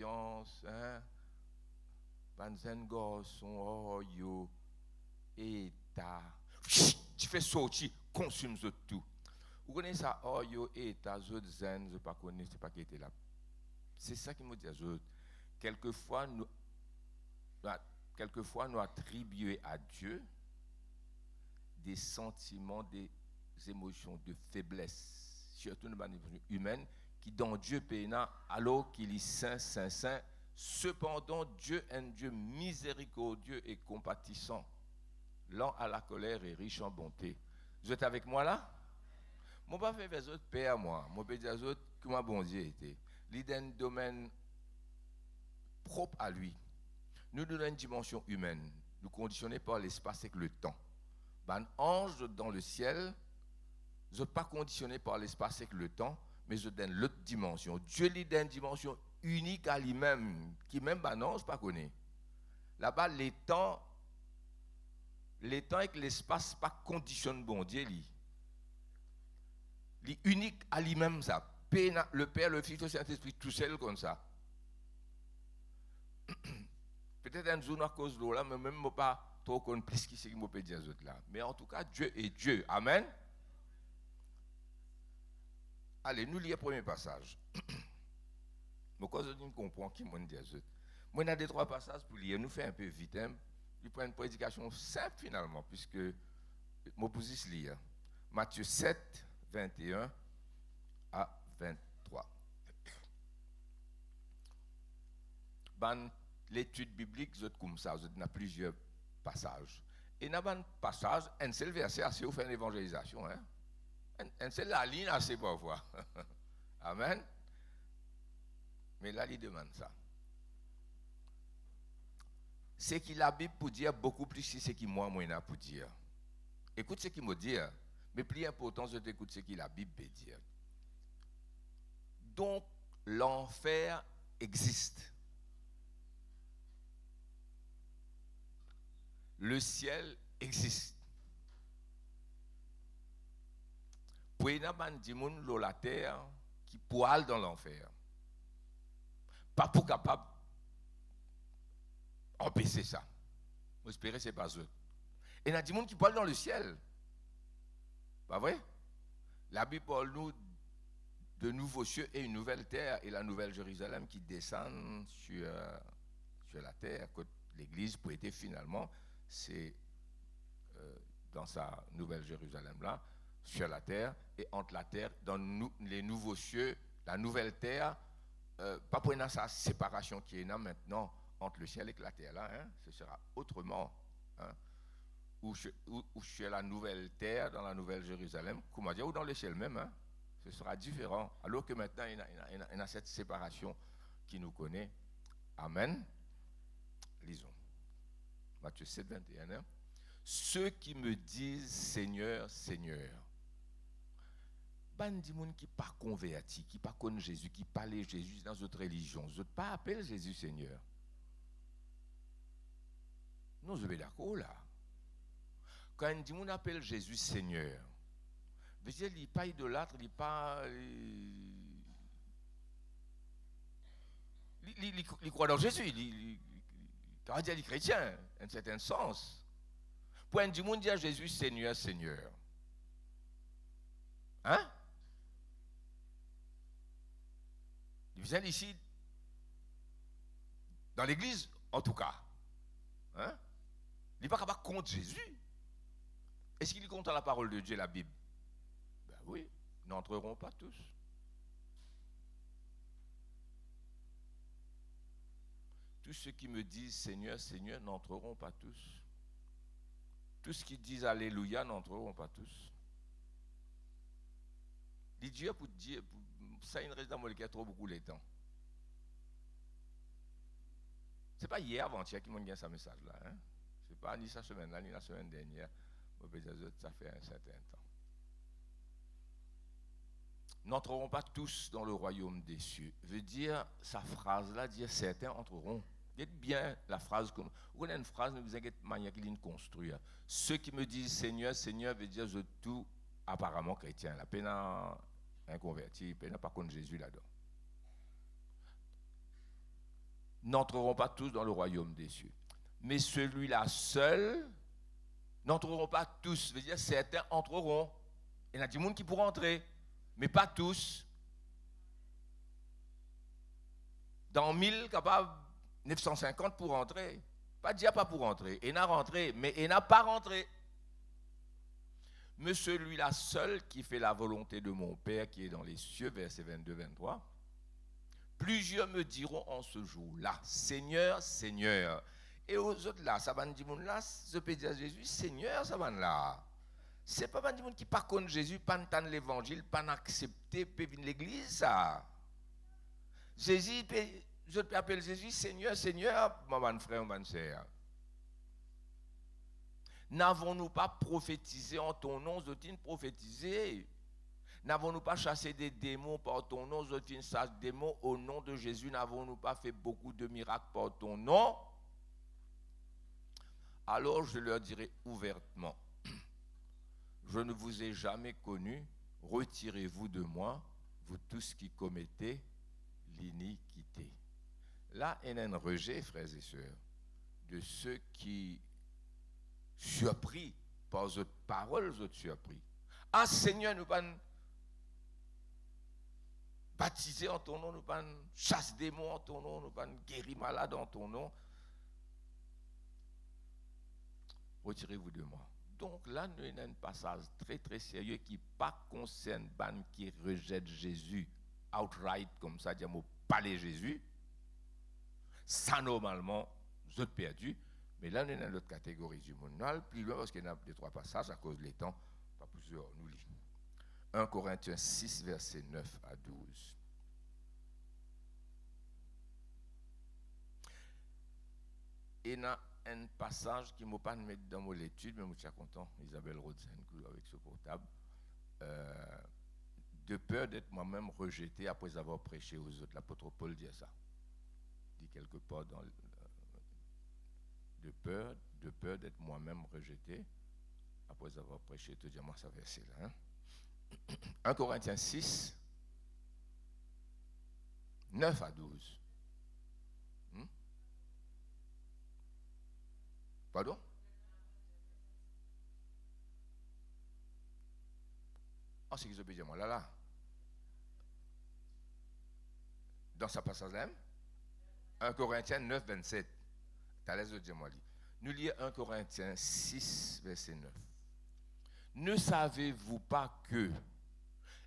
conscience, hein, Banzen garçon, oh yo, état. Tu fais sortir, consume tout. Vous connaissez ça, oh yo, état, je zen, je pas connais, c'est pas qui était là. C'est ça qui me dit, quelquefois nous attribuons à Dieu des sentiments, des émotions de faiblesse, surtout dans les humaines, qui dans Dieu pénant, alors qu'il est saint, saint, saint. Cependant, Dieu est un Dieu miséricordieux et compatissant, lent à la colère et riche en bonté. Vous êtes avec moi là? Mon pas fait vers autres paix à moi. Mon peux dire aux autres que mon bon Dieu était. Il est un domaine propre à lui. Nous donnons une dimension humaine. Nous conditionnés par l'espace et le temps. Un ange dans le ciel, je ne pas conditionné par l'espace et le temps, mais je donne l'autre dimension. Dieu lui donne une dimension unique à lui-même, qui même un ange pas connaît. Là-bas, les temps et l'espace pas conditionnent bon Dieu. Il est unique à lui-même, ça. Le Père, le Fils, le Saint-Esprit, tout seul comme ça. Peut-être un jour à cause de là, mais même moi pas trop qu'on plus qui c'est qui me peut dire autres là. Mais en tout cas, Dieu est Dieu. Amen. Allez, nous lisons le premier passage. Mais quand je comprends qui m'ont dit autres. Moi, on a 2-3 passages pour lire. Nous faisons un peu vite. Hein. Nous prenons une prédication simple finalement, puisque mon position lire. Matthieu 7, 21 à 23. Dans l'étude biblique, vous êtes comme ça, vous êtes dans plusieurs passages. Et dans un passage, un seul verset assez vous fait une évangélisation. Hein? Un seul la ligne assez parfois. Amen. Mais là, il demande ça. C'est que la Bible pour dire beaucoup plus que ce que moi, a pour dire. Écoute ce qu'il me dit, mais plus important, je t'écoute ce que la Bible peut dire. Donc, l'enfer existe. Le ciel existe. Pour y avoir des gens la terre qui poilent dans l'enfer. Pas pour capable d'empêcher ça. J'espère que ce n'est pas eux. Et il y a des gens qui poilent dans le ciel. Pas vrai? La Bible parle nous de nouveaux cieux et une nouvelle terre et la nouvelle Jérusalem qui descend sur la terre. L'église pour être finalement, c'est dans sa nouvelle Jérusalem là, sur la terre et entre la terre, dans les nouveaux cieux, la nouvelle terre, pas pour sa séparation qui est là maintenant entre le ciel et la terre là, hein, ce sera autrement. Hein, ou sur la nouvelle terre, dans la nouvelle Jérusalem, comment dire, ou dans le ciel même, hein, ce sera différent. Alors que maintenant, il y a cette séparation qui nous connaît. Amen. Lisons. Matthieu 7, 21. Hein. Ceux qui me disent Seigneur, Seigneur. Ben, des gens qui ne sont pas convertis, qui ne pas connaissent Jésus, qui parlent Jésus dans d'autres religions, je ne pas appeler Jésus Seigneur. Non, je vais d'accord là. Quand un gens appelle Jésus Seigneur, veut dire qu'il n'est pas idolâtre, il n'est pas. Il croit dans Jésus, il dire qu'il est chrétien, en un certain sens. Pour un gens dire Jésus Seigneur, Seigneur. Hein? Il vient ici, dans l'église, en tout cas. Hein? Il n'est pas capable contre Jésus. Est-ce qu'il compte à la parole de Dieu, la Bible? Ben oui, n'entreront pas tous. Tous ceux qui me disent Seigneur, Seigneur, n'entreront pas tous. Tous ceux qui disent Alléluia n'entreront pas tous. Les dieux pour dire, ça il reste dans mon cœur trop beaucoup les temps. Ce n'est pas hier avant-hier qui m'a dit ce message-là. Hein? Ce n'est pas ni sa semaine-là, ni la semaine dernière. Ça fait un certain temps. N'entreront pas tous dans le royaume des cieux. Veut dire, sa phrase-là, dire certains entreront. Dites bien la phrase comme. Vous connaissez une phrase, ne vous inquiétez pas, manière qu'il est construit. Ceux qui me disent Seigneur, Seigneur, veut dire je tout apparemment chrétien. La peine inconverti, peine pas contre Jésus là-dedans. n'entreront pas tous dans le royaume des cieux. Mais celui-là seul, n'entreront pas tous. Veut dire certains entreront. Il y en a des gens qui pourront entrer, mais pas tous. Dans 1000, capable, 950 pour entrer. Pas déjà pas pour entrer. Il n'a rentré, mais il n'a pas rentré. Mais celui-là seul qui fait la volonté de mon Père qui est dans les cieux, verset 22-23. Plusieurs me diront en ce jour-là, Seigneur, Seigneur. Et aux autres là, ça va nous dire là, je peux dire à Jésus, Seigneur, ça va là. C'est pas des gens qui pas contre Jésus, pas entendre l'évangile, pas accepter, pas venir l'église, ça. Jésus, je peux appeler Jésus, Seigneur, Seigneur, mon frère, mon sœur. N'avons-nous pas prophétisé en ton nom, Zotine prophétisé? N'avons-nous pas chassé des démons par ton nom, Zotine chasse des démons au nom de Jésus? N'avons-nous pas fait beaucoup de miracles par ton nom? Alors je leur dirai ouvertement, je ne vous ai jamais connu, retirez-vous de moi, vous tous qui commettez l'iniquité. Là, il y a un rejet, frères et sœurs, de ceux qui, surpris par votre parole, vous êtes surpris. Ah Seigneur, nous pas baptiser en ton nom, nous pas chasser des démons en ton nom, nous pas guérir malade en ton nom. Retirez-vous de moi. Donc là, nous avons un passage très très sérieux qui pas concerne ban qui rejette Jésus outright comme ça, dire pas les Jésus. Ça normalement, vous êtes perdus. Mais là, nous sommes dans l'autre catégorie du monde. Nous allons plus loin parce qu'il y a des trois passages à cause des temps. Pas plusieurs, nous lisons. 1 Corinthiens 6, versets 9 à 12. Et il y a un passage qui ne m'a pas mis dans mon étude, mais je suis content, Isabelle Rodzen, avec ce portable. De peur d'être moi-même rejeté après avoir prêché aux autres. L'apôtre Paul dit ça. Dit quelque part dans de peur d'être moi-même rejeté après avoir prêché. Tout dis-moi ça verset là. Hein? 1 Corinthiens 6, 9 à 12. Pardon? En ce qui se peut moi là. Dans sa passage là, 1 Corinthiens 9, 27. T'as l'aise de dire moi. Nous lisons 1 Corinthiens 6, verset 9. Ne savez-vous pas que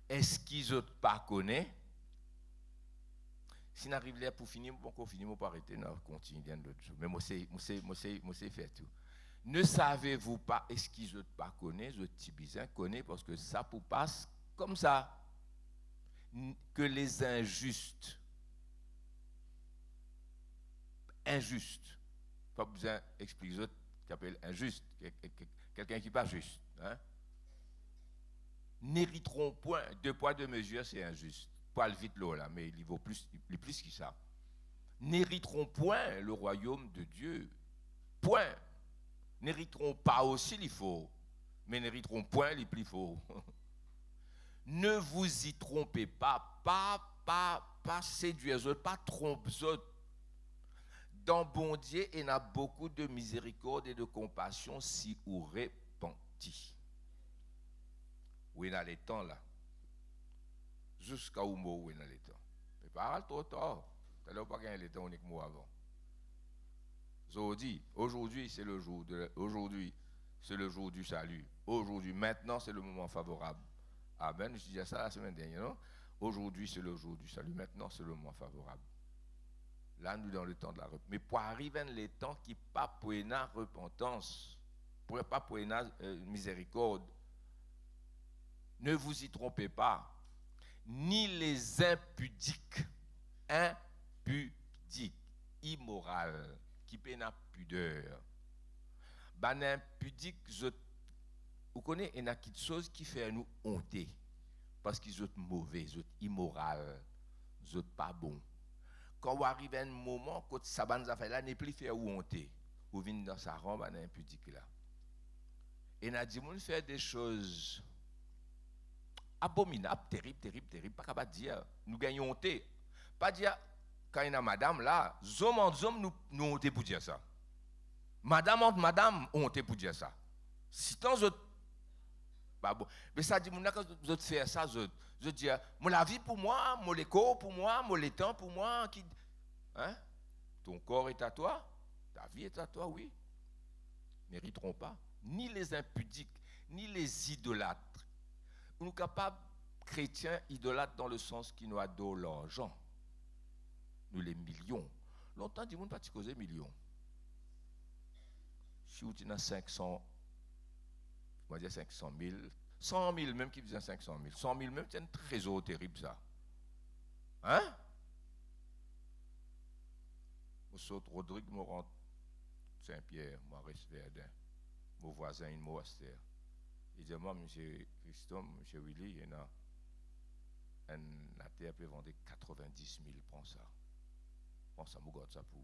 est-ce qu'ils n'ont pas connaît? Si nous arrivons là pour finir, on finit, on peut arrêter, on continue d'autres jours. Mais moi, c'est fait tout. Ne savez-vous pas, est-ce qu'ils n'ont pas connaît? Les petits bizins connaissent parce que ça pour passe comme ça. Que les injustes, pas besoin d'expliquer les autres qui appellent injuste, quelqu'un qui n'est pas juste, hein? N'hériteront point, deux poids, deux mesures, c'est injuste. Pas le vite l'eau là, mais il vaut plus que ça. N'hériteront point le royaume de Dieu. Point. N'hériteront pas aussi il faut, mais n'hériteront point les plus faux. Ne vous y trompez pas, pas séduire les autres, pas tromper les autres. Dans bon Dieu, il y a beaucoup de miséricorde et de compassion si vous repentez. Oui, dans les temps là. Jusqu'à où vous dans les temps. Mais pas trop tard. Tu n'as pas gagné les temps uniquement avant. Aujourd'hui, c'est le jour du salut. Aujourd'hui, maintenant, c'est le moment favorable. Amen. Je disais ça la semaine dernière, non? Aujourd'hui, c'est le jour du salut. Maintenant, c'est le moment favorable. Là, nous dans le temps de la repentance. Mais pour arriver dans les temps qui pas pour une repentance, pas pour une miséricorde, ne vous y trompez pas. Ni les impudiques, immoral, qui peine la pudeur. Ben impudique, vous connaissez, il y a quelque chose qui fait nous honter, parce qu'ils sont mauvais, ils sont immoraux, ils sont pas bons. Quand vous arrivez à un moment, quand ça va nous affaire là, n'est plus faire ou honter, vous venez dans sa rampe, ben impudique là. Et il y a des gens qui font des choses abominable, terrible, pas capable de dire, nous gagnons honte. Pas dire, quand il y a madame là, zoom en zoom, nous on était pour dire ça. Madame entre madame, on était pour dire ça. Si tant autres, bah bon. Mais ça dit, mon quand vous faire ça, je dis, mon la vie pour moi, mon l'écho pour moi, mon l'étang pour moi, qui, hein? Ton corps est à toi, ta vie est à toi, oui. N'hériteront pas. Ni les impudiques, ni les idolâtres. Nous sommes capables, chrétiens, idolâtres dans le sens qui nous adorent l'argent. Nous les millions. Longtemps, du monde pas causer millions. Si vous avez 500, on va dire 500 000, 100 000 même qui faisaient 500 000, 100 000 même, c'est un trésor terrible ça. Hein? Je saute Rodrigue Morant, Saint-Pierre, Maurice Verdun, mon voisin, une Moaster. Il dit, moi, M. Christophe, M. Willy, il y a un terre peut vendre 90 000, prends ça. Prends ça, je garde ça pour.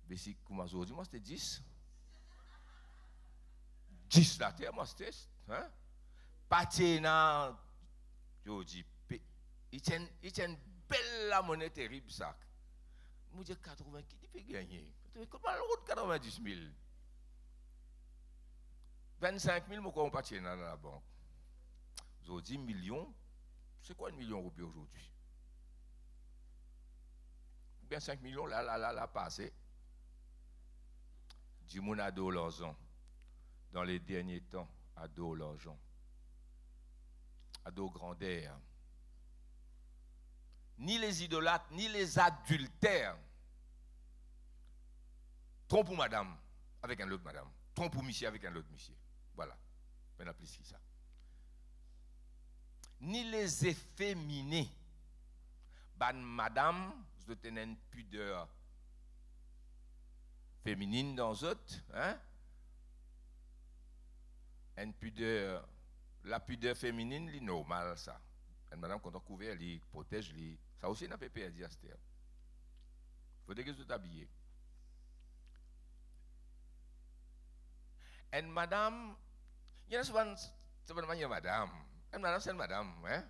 Mais si, comme aujourd'hui, moi, c'était 10. 10 la terre, moi, c'était. Hein? Patina, je dis, il tient une belle la monnaie terrible, ça. Je dis 80, qui peut gagner? Comment l'autre 90 000? 25 000, je ne pas dans la banque. Vous dit millions, c'est quoi 1 million de roupies aujourd'hui? Bien 5 millions, là, passé. Du monde adore l'argent. Dans les derniers temps, adore l'argent. Adore grandeur. Ni les idolâtres, ni les adultères. Trompe pour madame avec un autre madame. Trompe pour monsieur avec un autre monsieur. Voilà. On appelle ça. Ni les efféminés. Ban madame, vous avez une pudeur féminine dans eux, hein? Une pudeur, la pudeur féminine, c'est normal ça. Une madame quand on couvert, elle protège, ça aussi n'a pas perdu à cette heure. Il faut que vous soyez habillé. Une madame, il y a souvent, c'est pas une manière madame. Une madame, c'est une madame, hein?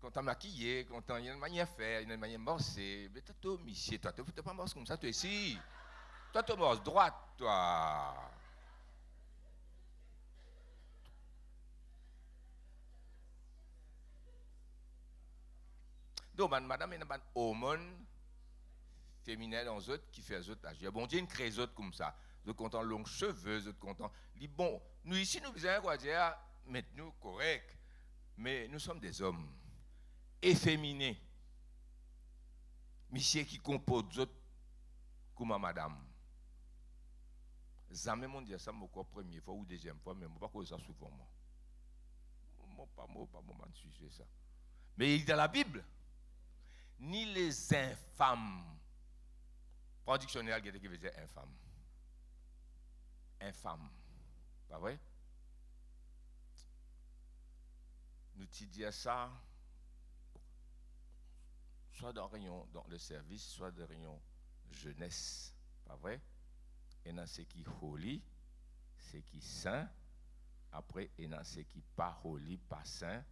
Quand on maquillé, quand on y a une manière faire, une manière morcer, mais toi, monsieur, toi, tu ne peux pas morcer comme ça, toi ici. Toi, tu morces droite, toi. Donc, madame, il y a une hormone féminine dans eux qui fait les autres agir. Bon Dieu, il crée les autres comme ça. Ils sont contents, longs cheveux, ils sont contents. Bon, nous ici, nous faisons quoi dire, mettez-nous correct, mais nous sommes des hommes efféminés. Monsieur qui compose les autres comme madame. Jamais mon dire ça, mon corps première fois ou deuxième fois, mais je ne vais pas causer ça souvent. Moi, pas sujet ça. Mais il est dans la Bible. Ni les infâmes. Prends un dictionnaire qui veut dire infâme. Infâme. Pas vrai? Nous te disons ça, soit dans le service, soit dans le rayon jeunesse. Pas vrai? Et dans ce qui est holy, ce qui est saint. Après, et dans ce qui n'est pas holy, pas saint.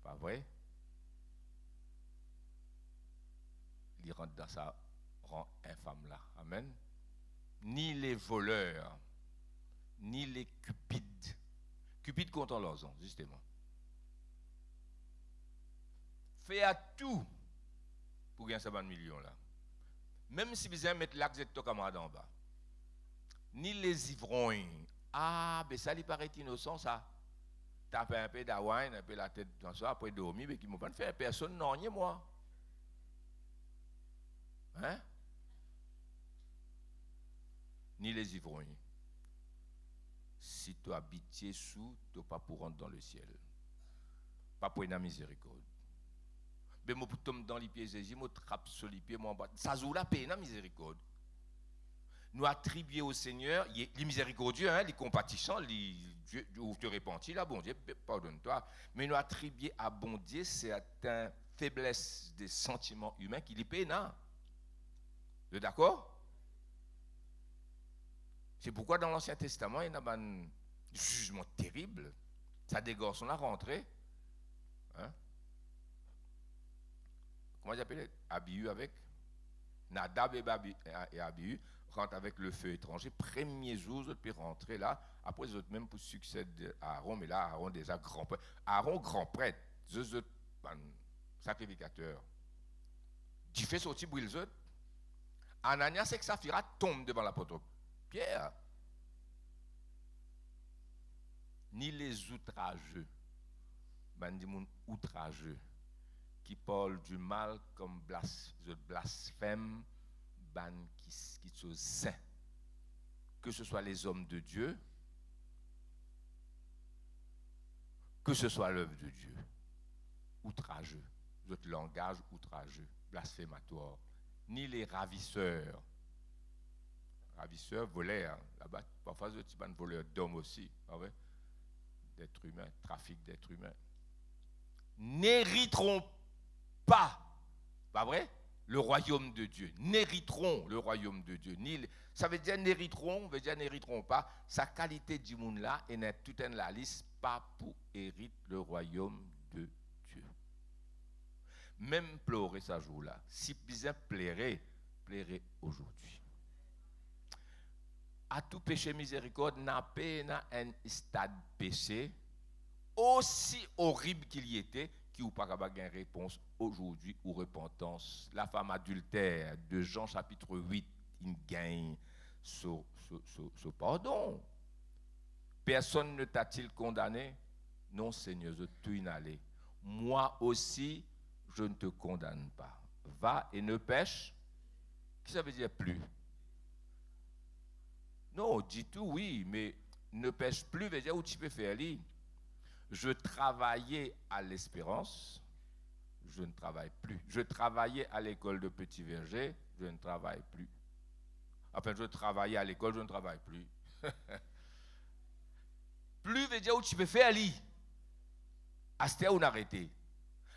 Pas vrai? Il rentre dans sa rang infâme là. Amen. Ni les voleurs, ni les cupides. Cupides contre l'argent, justement. Fait à tout pour gagner 50 millions là. Même si vous avez mettre l'axe de ton camarade en bas. Ni les ivrognes. Ah, mais ça lui paraît innocent ça. Taper un peu d'awine, un peu la tête dans ça, après dormir, mais qui ne m'ont pas fait personne, non, ni moi. Hein? Ni les ivrognes. Si tu habites sous, tu n'as pas pour rentrer dans le ciel. Pas pour une miséricorde. Mais moi, pour tomber dans les pieds, je me trappe sur les pieds, moi en bas. Ça joue la paix, la miséricorde. Nous attribuer au Seigneur, les miséricordieux, hein, les compatissants, Dieu, où te repentis, là, bon Dieu, pardonne-toi. Mais nous attribuer à bon Dieu certaines faiblesses des sentiments humains qui les peinent. Vous êtes d'accord? C'est pourquoi dans l'Ancien Testament, il y a un jugement terrible. Ça dégorge la rentrée. Hein? comment j'appelle, Abihu avec Nadab et Abihu rentrent avec le feu étranger. Premier jour, ils peuvent rentrer là. Après, ils autres même pour succéder à Aaron, mais là, Aaron déjà grand prêtre. Aaron, grand prêtre, sacrificateur. Tu fais sortir brûle eux. Ananias et Saphira tombent devant l'apôtre Pierre. Ni les outrageux, outrageux, qui parlent du mal comme blasphème, qui sont saints. Que ce soit les hommes de Dieu, que ce soit l'œuvre de Dieu. Outrageux, notre langage outrageux, blasphématoire. Ni les ravisseurs. Ravisseurs, voleurs. Là-bas, parfois, ils sont voleurs d'hommes aussi. Ah ouais? D'êtres humains, trafic d'êtres humains. N'hériteront pas vrai? Le royaume de Dieu. N'hériteront le royaume de Dieu. Ça veut dire n'hériteront pas. Sa qualité du monde là, et n'est tout en la liste, pas pour hériter le royaume de Dieu. Même pleurer ce jour-là. Si bien plairait aujourd'hui. À tout péché miséricorde, n'a pas un stade péché, aussi horrible qu'il y était, qui ou pas une réponse aujourd'hui ou repentance. La femme adultère de Jean chapitre 8, il gagne ce pardon. Personne ne t'a-t-il condamné? Non, Seigneur, je t'ai inhalé. Moi aussi, je ne te condamne pas. Va et ne pêche. Qu'est-ce que ça veut dire plus? Non, dis tout oui, mais ne pêche plus, veut dire où tu peux faire lire. Je travaillais à l'Espérance, je ne travaille plus. Je travaillais à l'école de Petit Verger, je ne travaille plus. Enfin, je travaillais à l'école, je ne travaille plus. Plus veut dire où tu peux faire lire. Asté ou n'arrêter.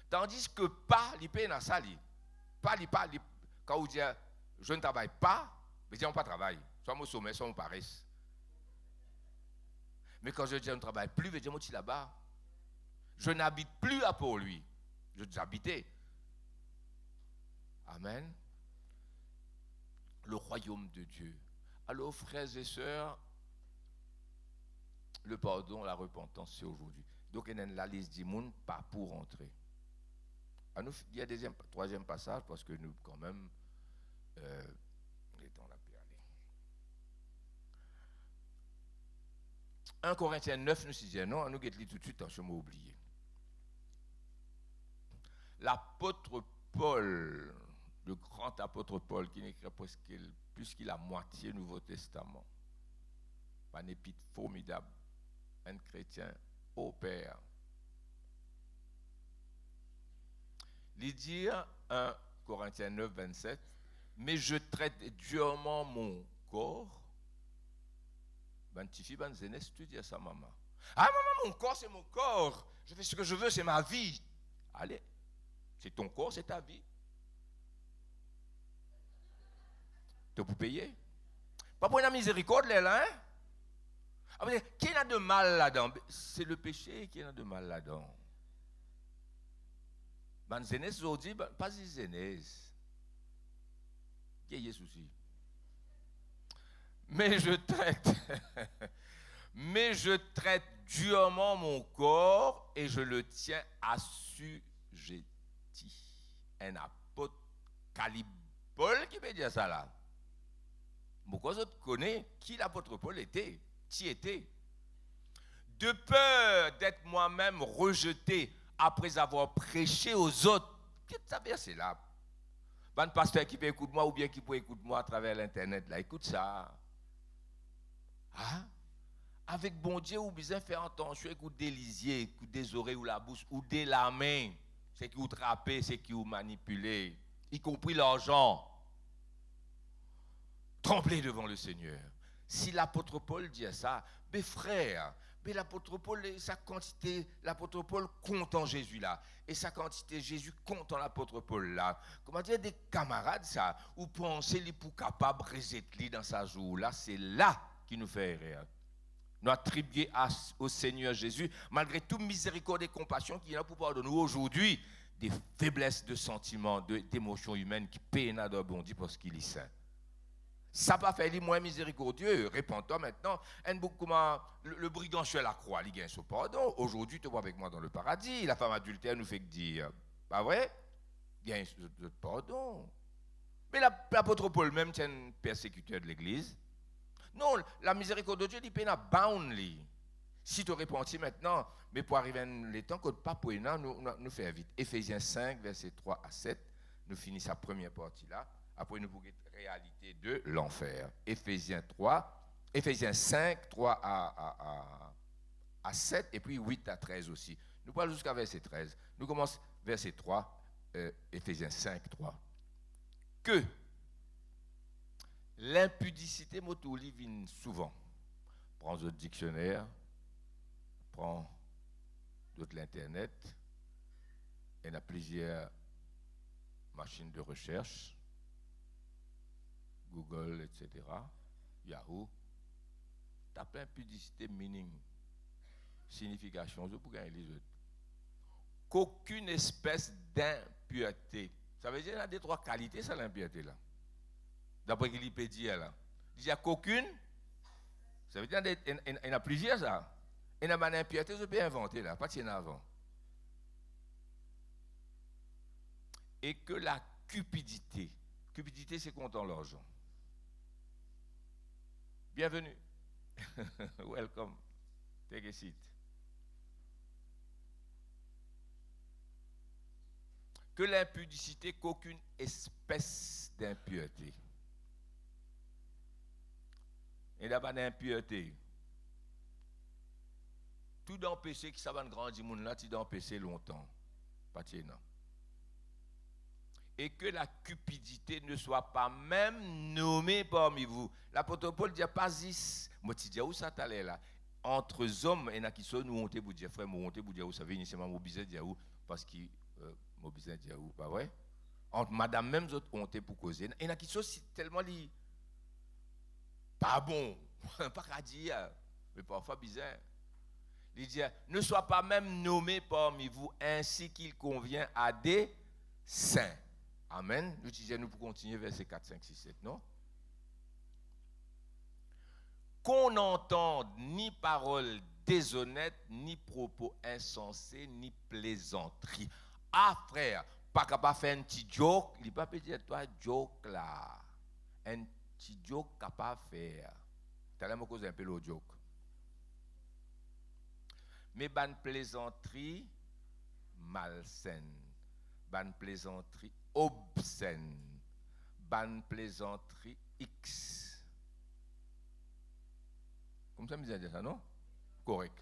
Tandis que pas, il peut dans ça. Pas, quand vous dites je ne travaille pas, veut dire on pas travaille. Soit mon sommet, soit mon paresse. Mais quand je dis je ne travaille plus, veut dire moi je suis là-bas. Je n'habite plus à Port-Louis. Je habitais. Amen. Le royaume de Dieu. Alors, frères et sœurs, le pardon, la repentance, c'est aujourd'hui. Donc, il y a la liste du monde, pas pour entrer. Il y a troisième passage, parce que nous, quand même, les temps là peut aller. 1 Corinthiens 9, nous disons, non, nous guettons tout de suite, je m'ai oublié. L'apôtre Paul, le grand apôtre Paul, qui n'écrit plus qu'il a moitié Nouveau Testament, un épître formidable, un chrétien au Père. Il dit 1 Corinthiens 9, 27, mais je traite durement mon corps. Ben, Tifi, ben, Zénès, tu dis à sa maman. Ah, maman, mon corps, c'est mon corps. Je fais ce que je veux, c'est ma vie. Allez, c'est ton corps, c'est ta vie. Tu peux payer. Pas pour une miséricorde, là, hein? Ah, qui a de mal là-dedans? C'est le péché qui a de mal là-dedans. Ben, Zénès, aujourd'hui, pas Zénès. Qui est souci? Mais je traite durement mon corps et je le tiens assujetti. Un apôtre calibre Paul qui peut dire ça là. Pourquoi vous connaissez qui l'apôtre Paul était? Qui était? De peur d'être moi-même rejeté après avoir prêché aux autres. Qu'est-ce que ça veut dire, c'est là? Un pasteur qui peut écouter moi ou bien qui peut écouter moi à travers l'internet là, écoute ça. Hein? Avec bon Dieu, ou besoin faire attention, écoute des lisiers, écoute des oreilles ou la bouche, ou des la main, c'est qui vous trapez, c'est qui vous manipulez, y compris l'argent. Tremblez devant le Seigneur. Si l'apôtre Paul dit ça, mes frères, mais l'apôtre Paul, sa quantité, l'apôtre Paul compte en Jésus là. Et sa quantité, Jésus compte en l'apôtre Paul là. Comment dire, des camarades ça, ou penser les pour capable résetter dans sa joue là, c'est là qui nous fait erreur. Nous attribuer au Seigneur Jésus, malgré toute miséricorde et compassion qu'il a pour pardonner nous aujourd'hui, des faiblesses de sentiments, d'émotions humaines qui peinent à bondi parce qu'il est saint. Ça va faire lui moins miséricordieux. Réponds-toi maintenant. Le brigand sur la croix, il gagne son pardon. Aujourd'hui, tu vois avec moi dans le paradis. La femme adultère nous fait dire, pas vrai? Il gagne ce pardon. Mais l'apôtre Paul même tient un persécuteur de l'Église. Non, la miséricorde de Dieu, il peine à boundly. Si tu repentis maintenant, mais pour arriver à les temps, que pas pour nous faire vite. Éphésiens 5, versets 3 à 7, nous finissons sa première partie là. Après, nous pourrons réalité de l'enfer. Éphésiens 5, 3 à 7, et puis 8 à 13 aussi. Nous parlons jusqu'à verset 13. Nous commençons verset 3, Éphésiens 5, 3. Que l'impudicité m'autolie vient souvent. Prends votre dictionnaire, prends d'autres l'internet, il y a plusieurs machines de recherche, Google, etc., Yahoo, tape impudicité, meaning, signification, je peux gagner les autres. Qu'aucune espèce d'impureté. Ça veut dire qu'il y a des trois qualités, ça, l'impureté, là. D'après Wikipédia, là. Il n'y a qu'aucune. Ça veut dire qu'il y en a plusieurs, ça. Il y a une impureté, je peux inventer, là, pas qu'il y en a avant. Et que la cupidité. Cupidité, c'est content l'argent. Bienvenue. Welcome. Take a seat. Que l'impudicité, qu'aucune espèce d'impureté. Et là-bas, l'impureté. Tout dans le péché qui s'avance grandir, là, tu dois péché longtemps. Pas tiens. Et que la cupidité ne soit pas même nommée parmi vous. L'apôtre Paul dit pas zis. Moi, tu dis où ça t'allait là? Entre hommes, il y en a qui sont nous hontés pour dire frère, nous hontés pour dire où ça vient initialement mon business dire où parce que mon business dire où, pas vrai? Entre madame même autres hontés pour causer. Il y en a qui sont tellement pas bon, pas qu'à dire, mais parfois bizarre. Il dit ne soit pas même nommé parmi vous ainsi qu'il convient à des saints. Amen. Nous disons, nous pour continuer verset 4, 5, 6, 7, non? Qu'on n'entende ni paroles déshonnêtes, ni propos insensés, ni plaisanteries. Ah frère, pas capable de faire un petit joke, il ne peut pas dire toi joke là. Un petit joke capable de faire. Tu as l'air de causer un peu le joke. Mais ban plaisanterie malsaine, ban plaisanterie obscène, ban plaisanterie X. Comme ça, je me disais ça, non? Correct.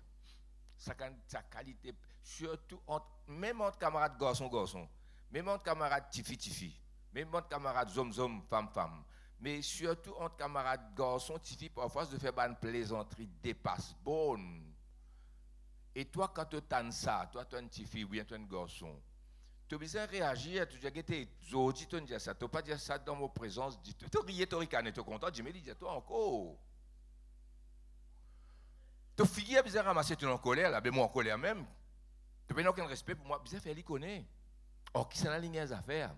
Sa qualité, surtout même entre camarades garçon, même entre camarades tifi, même entre camarades zom, femme, mais surtout entre camarades garçons, tifi, parfois, de faire ban plaisanterie dépasse bonne. Et toi, quand tu as ça, toi, tu as une petite fille ou bien tu as un garçon, tu as besoin de réagir, tu as été zodi, tu as dit ça, tu n'as pas dit ça dans mon présence, tu as rié, tu as ricané, tu es content, tu me dis, toi encore. Tu as fille a besoin de ramasser, tu es en colère, là, mais moi en colère même, tu n'as aucun respect pour moi, besoin de faire les connaître. Or, qui sont la ligne des affaires?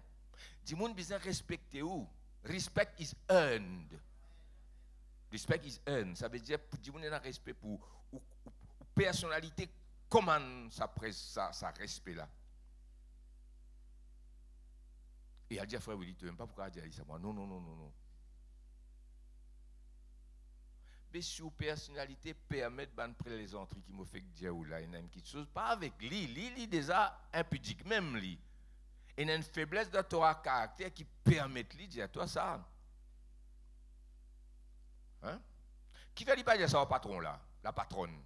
Dis-moi, besoin de respecter où? Respect is earned. Respect is earned. Ça veut dire, dis-moi, un respect pour personnalité commande ça respect là. Et elle dit frère Willy, tu n'aimes pas pourquoi elle dit ça moi. Non. Mais si votre personnalité permet de ban plaisanterie qui me fait dire ou là, il y a une petite chose pas avec lui déjà impudique même lui. Il y a une faiblesse de ton caractère qui permet de lui dire toi ça. Hein? Qui fait lui pas dire ça au patron là, la patronne.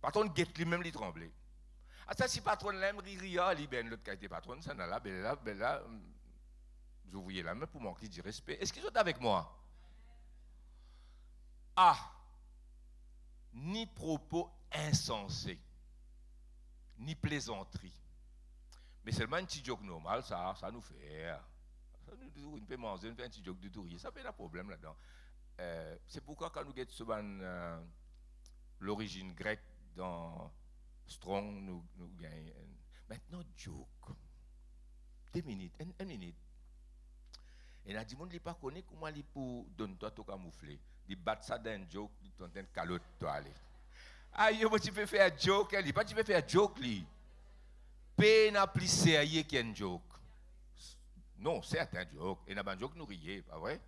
Patron guette lui-même lui trembler. Ah ça si patron l'aime rire lui ben l'autre qualité patron ça là vous voyez la main pour manquer du respect. Est-ce qu'ils sont avec moi? Ah, ni propos insensés, ni plaisanterie. Mais seulement un petit joke normal, ça nous fait. Ça nous peut manger, un petit joke de tout. Ça fait un problème là-dedans. C'est pourquoi quand nous gagnons l'origine grecque dans Strong, nous gagnons. Maintenant, joke. 2 minutes, une minute. Et là, du monde, il pas connaît comment il pour donner toi tout camoufler. Il bat ça d'un joke, il donne un calotte toi aller. Aïe, moi tu peux faire joke, il pas tu peux faire joke lui. Peine à plus sérieux qu'un joke. Non, c'est un joke. Et n'a pas un joke nous riez, pas vrai?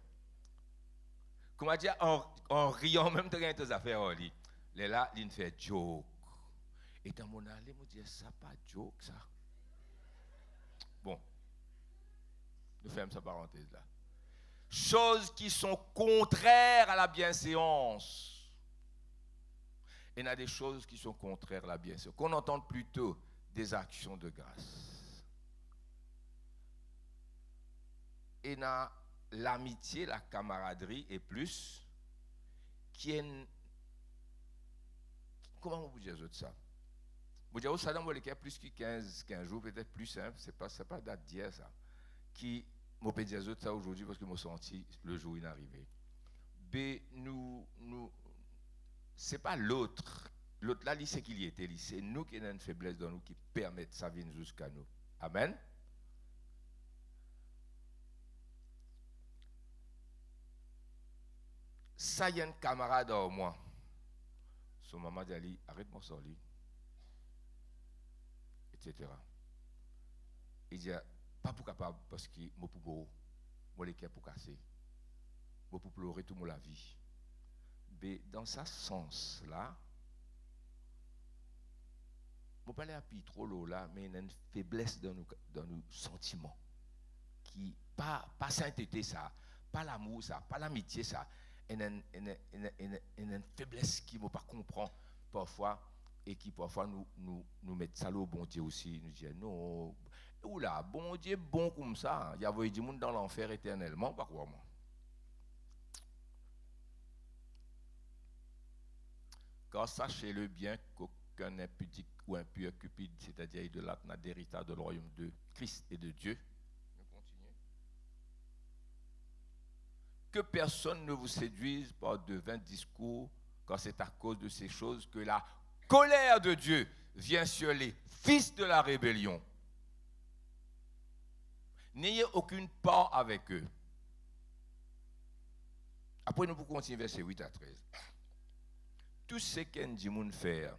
Comment dire en riant même de rien tes affaires en lit. Là, il fait joke. Et dans mon allée, me dit ça pas joke ça. Bon, nous fermons cette parenthèse là. Choses qui sont contraires à la bienséance. Et il y a des choses qui sont contraires à la bienséance. Qu'on entende plutôt des actions de grâce. Et il y a l'amitié, la camaraderie et plus, qui est une... Comment vous dire ça? Vous dites, ça dans le cas plus que 15 jours, peut-être plus simple, c'est pas date d'hier ça. Qui, je peux dire ça aujourd'hui parce que je me senti le jour où il est arrivé. B, c'est pas l'autre. L'autre là, c'est qu'il y était. C'est nous qui avons une faiblesse dans nous qui permettent ça vienne jusqu'à nous. Amen. Ça y a un camarade en moi. Son maman dit, arrête-moi ça, lui. Etc. Il dit, pas pour capable parce que moi pour gros, moi les cœurs pour casser. Moi pour pleurer toute la vie. Mais dans ce sens-là, je ne parle pas trop l'eau là, mais il y a une faiblesse dans nos sentiments. Qui, pas sainteté ça, pas l'amour ça, pas l'amitié ça. Il y a une faiblesse qui ne pas comprendre parfois et qui parfois nous met ça au bon Dieu aussi. Nous dit non, oula, bon Dieu bon comme ça. Il y avait du monde dans l'enfer éternellement, pas quoi moi. Car sachez-le bien qu'aucun impudique ou impur cupide, c'est-à-dire idolâtre, n'a d'héritage de le royaume de Christ et de Dieu. Nous continuons. Que personne ne vous séduise par de vains discours, car c'est à cause de ces choses que la colère de Dieu vient sur les fils de la rébellion. N'ayez aucune part avec eux. Après, nous pouvons continuer verset 8 à 13. Tout ce qu'un dit faire,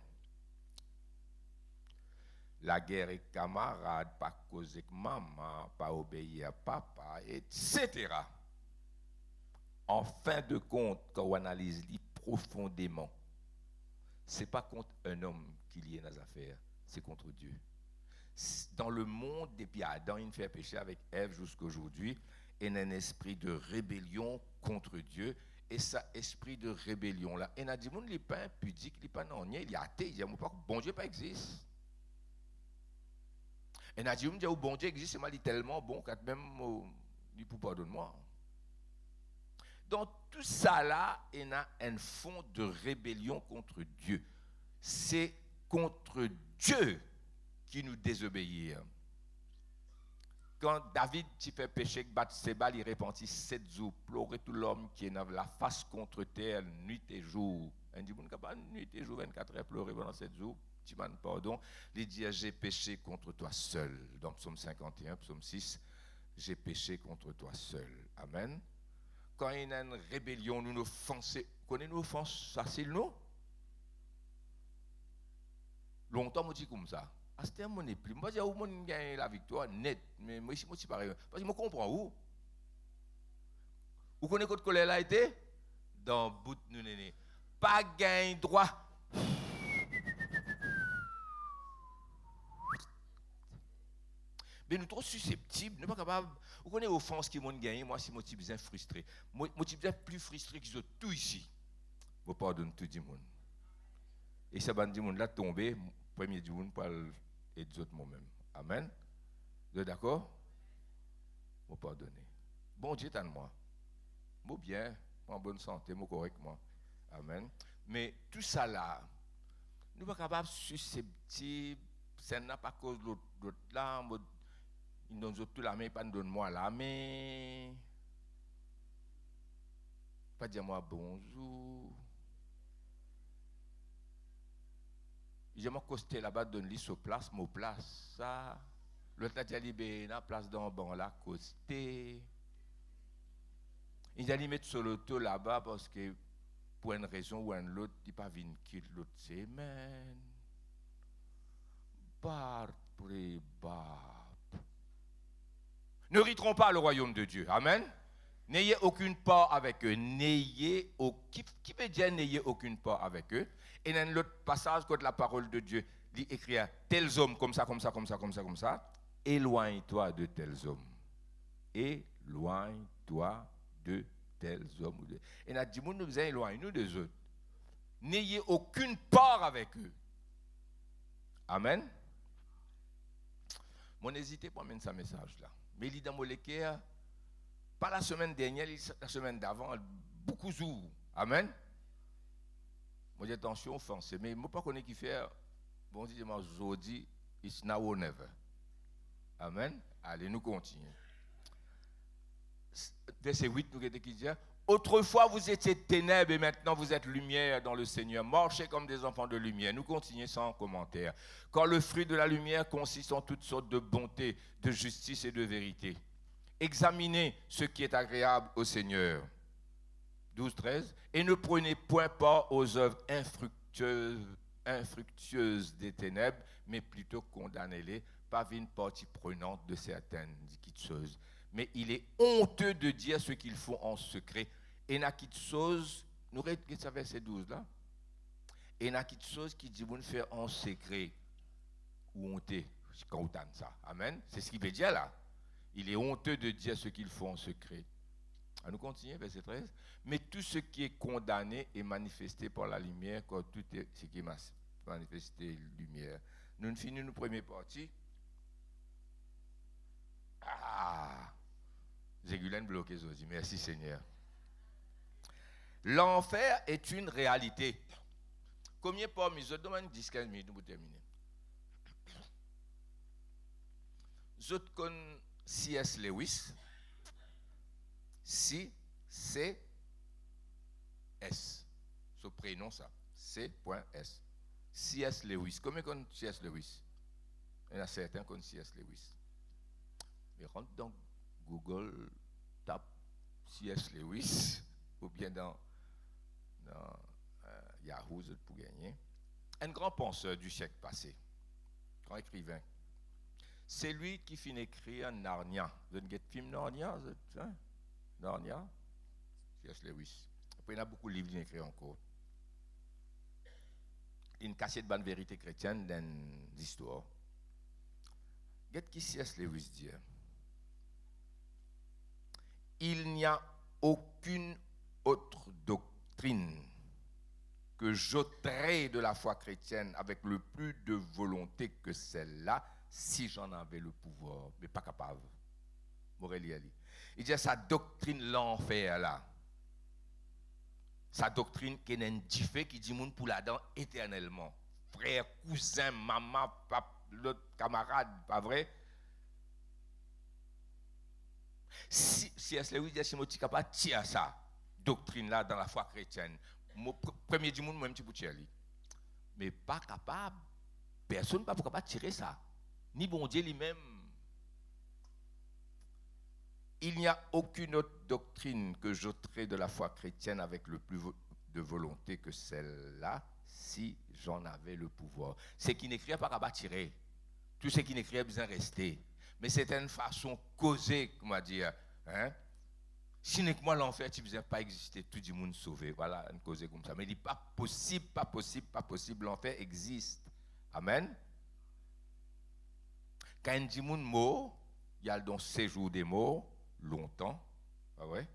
la guerre est camarade, pas causer avec maman, pas obéir à papa, etc. En fin de compte, quand on analyse profondément, ce n'est pas contre un homme qu'il y a dans les affaires, c'est contre Dieu. Dans le monde, depuis Adam, il fait péché avec Ève jusqu'à aujourd'hui, il y a un esprit de rébellion contre Dieu. Et ça, esprit de rébellion là, il y a des gens qui ne sont pas pudiques, qui ne sont pas non, il est athée, il dit bon Dieu pas existe. Et il y a des gens qui disent bon Dieu existe, c'est tellement bon qu'à même il peut pardonner moi. Dans tout ça là, il y a un fond de rébellion contre Dieu. C'est contre Dieu qui nous désobéit. Quand David fait péché avec Bathsheba, il repentit 7 jours, pleurait tout l'homme qui est dans la face contre terre, nuit et jour. Il dit, on pas nuit et jour, 24 heures, pleurer pendant 7 jours, tu m'en pardon. Il dit, j'ai péché contre toi seul. Dans Psaume 51, Psaume 6, j'ai péché contre toi seul. Amen. Quand il y a une rébellion, nous nous offensons. Connaissez-nous offense facile, non? Longtemps, on dit comme ça. À ce terme, on n'est plus. Moi, je dis, on gagne la victoire net. Mais moi, ici, moi, c'est pareil. Parce que je comprends où. Vous connaissez votre colère là été? Dans le bout de nous, néné. Pas gain droit. Mais nous sommes trop susceptibles. Nous ne sommes pas capables. Vous connaissez l'offense qui m'ont gagné? Moi, si je suis bien frustré. Moi, je suis plus frustré que tout ici. Je pardonne tout le monde. Et ça va dire, là, tombé. Premier du monde parle et des autres moi-même. Amen. Vous êtes d'accord? Vous pardonnez. Bon Dieu est en moi. Moi bien, en bonne santé, moi correctement. Amen. Mais tout ça là, nous ne sommes pas capables de susceptibles. Ça n'a pas cause de l'autre là. Ils nous donnent tout la main, pas nous donnent moi la main. Pas dire moi bonjour. Je m'en costé là-bas, donne lui sur place, mon place, ça. L'autre a dit, ben, la place dans le banc là, costé. Il a dit, mettre sur l'auto là-bas parce que, pour une raison ou une autre, il n'est pas venu quitter l'autre semaine. Bar, pré-bab. Ne riterons pas le royaume de Dieu. Amen. N'ayez aucune part avec eux. Qui veut dire n'ayez aucune part avec eux? Et dans l'autre passage, quand la parole de Dieu dit écrire tels hommes comme ça, comme ça, comme ça, comme ça, comme ça, éloigne-toi de tels hommes. Éloigne-toi de tels hommes. Et nous dit, nous éloignons des autres. N'ayez aucune part avec eux. Amen. Moi, n'hésitez pas à mettre ce message-là. Mais il dit dans mon lecteur, pas la semaine dernière, la semaine d'avant, beaucoup de jours. Amen. Moi, j'ai attention offensé, mais je ne sais pas qui fait. Bon, je dis, aujourd'hui, it's now or never. Amen. Allez, nous continuons. Verset 8, nous avons dit, autrefois vous étiez ténèbres et maintenant vous êtes lumière dans le Seigneur. Marchez comme des enfants de lumière. Nous continuons sans commentaire. Car le fruit de la lumière consiste en toutes sortes de bonté, de justice et de vérité. Examinez ce qui est agréable au Seigneur. 12-13. Et ne prenez point part aux œuvres infructueuses des ténèbres, mais plutôt condamnez-les par une partie prenante de certaines choses. Mais il est honteux de dire ce qu'ils font en secret. Et n'a qu'une chose, nous regardons ça verset 12 là. Et n'a qu'une chose qui dit, vous ne faites en secret ou honteux, quand vous entendez ça. Amen. C'est ce qu'il veut dire là. Il est honteux de dire ce qu'ils font en secret. À nous continuer, verset 13. Mais tout ce qui est condamné est manifesté par la lumière, quand tout ce qui est manifesté lumière. Nous finissons notre première partie. Zégulène bloqué aujourd'hui. Merci Seigneur. L'enfer est une réalité. Combien parmi eux, demande 10-15 minutes pour terminer. Je connais C.S. Lewis. C.S. Ce prénom ça. C.S. C.S. Lewis. Combien connaissent C.S. Lewis? Il y en a certains qui connaissent C.S. Lewis. Mais rentre dans Google, tape C.S. Lewis, ou bien dans Yahoo pour gagner. Un grand penseur du siècle passé, grand écrivain. C'est lui qui finit d'écrire Narnia. Vous avez un film Narnia? Narnia? C.S. Lewis. Après, il y a beaucoup de livres qu'il a écrit encore. Une cassette de bonne vérité chrétienne dans l'histoire. Qu'est-ce que C.S. Lewis dit? Il n'y a aucune autre doctrine que j'ôterais de la foi chrétienne avec le plus de volonté que celle-là, si j'en avais le pouvoir, mais pas capable. Morelli. Il dit sa doctrine l'enfer là. Sa doctrine qui est indiffé, qui dit moun pour la dent éternellement. Frère, cousin, maman, papa, l'autre camarade, pas vrai? Si C.S. Lewis dit si je suis capable de tirer ça, doctrine là dans la foi chrétienne, premier du monde, moi, je suis capable. Mais pas capable, personne n'est pas capable de tirer ça. Ni bon Dieu lui-même. Il n'y a aucune autre doctrine que j'ôterai de la foi chrétienne avec le plus de volonté que celle-là, si j'en avais le pouvoir. Ce qui n'écrit pas capable de tirer. Tout ce qui n'écrit a besoin de rester. Mais c'est une façon causée, comment dire, hein? Cyniquement, l'enfer, tu ne faisais pas exister, tout le monde sauvé. Voilà, une cause comme ça. Mais il dit pas possible, pas possible, pas possible, l'enfer existe. Amen. Quand il dit moun mort, il y a dans séjour des morts, longtemps, ah ouais?